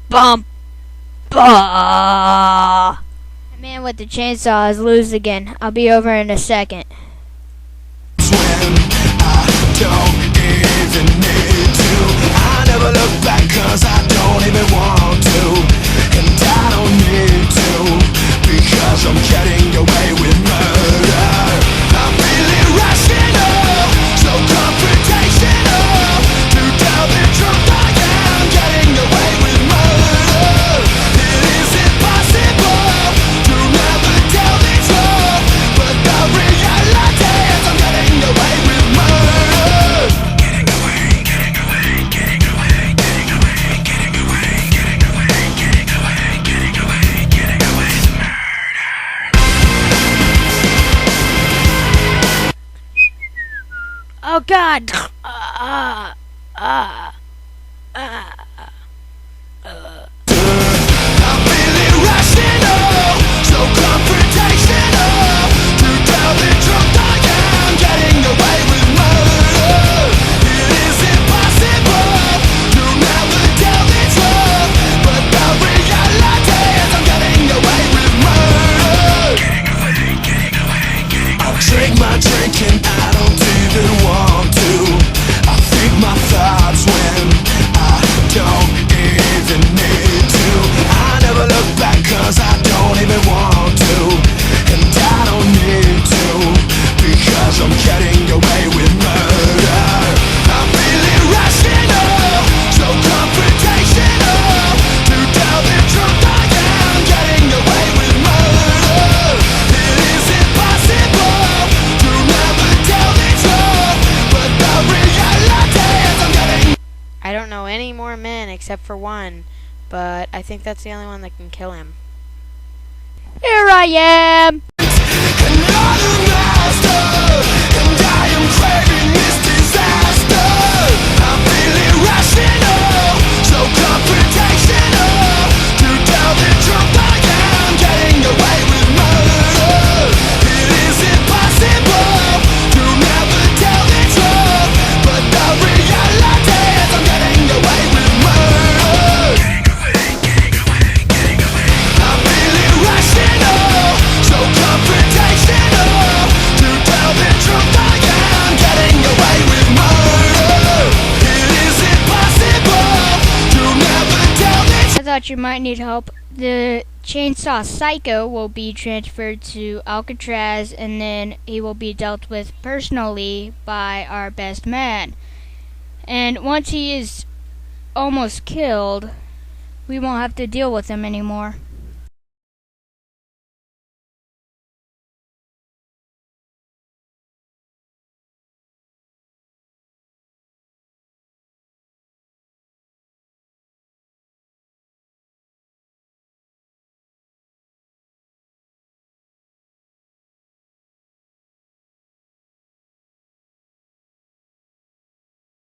bum, bah. The man with the chainsaw is loose again. I'll be over in a second. When I don't even need to, I never look back 'cause I don't even want to, and I don't need to, because I'm getting away with murder. I'm feeling rational, so confrontational. To tell the truth, I am getting away with murder. It is impossible to never tell the truth, but the reality is I'm getting away with murder. Getting away, getting away, getting away, getting away, getting away, getting away, getting away, getting away, getting away with murder. Oh God! I'm feeling rational, so confrontational. To tell the truth, I am getting away with murder. It is impossible to never tell the truth, but the reality is I'm getting away with murder. Getting away, getting away, getting away. I'll drink my drink and I don't even want to. I think my thoughts when I don't even need to. I never look back 'cause I don't even want to, and I don't need to, because I'm getting away with murder. I'm feeling rational, so confrontational. To tell the truth, I am getting away with murder. It is impossible to never tell the truth, but the reality is I'm getting. I don't know any more men except for one, but I think that's the only one that can kill him. Here I am! Another master, and I am craving this disaster. I'm feeling rational, so confrontational. To tell the truth, I am getting away with murder. It is impossible to never tell the truth, but the reality is I'm getting away with murder. I'm feeling rational, so confrontational. To tell the truth, I am getting away with murder. It is impossible to never tell the truth. I thought you might need help. The chainsaw psycho will be transferred to Alcatraz, and then he will be dealt with personally by our best man. And once he is almost killed, we won't have to deal with him anymore.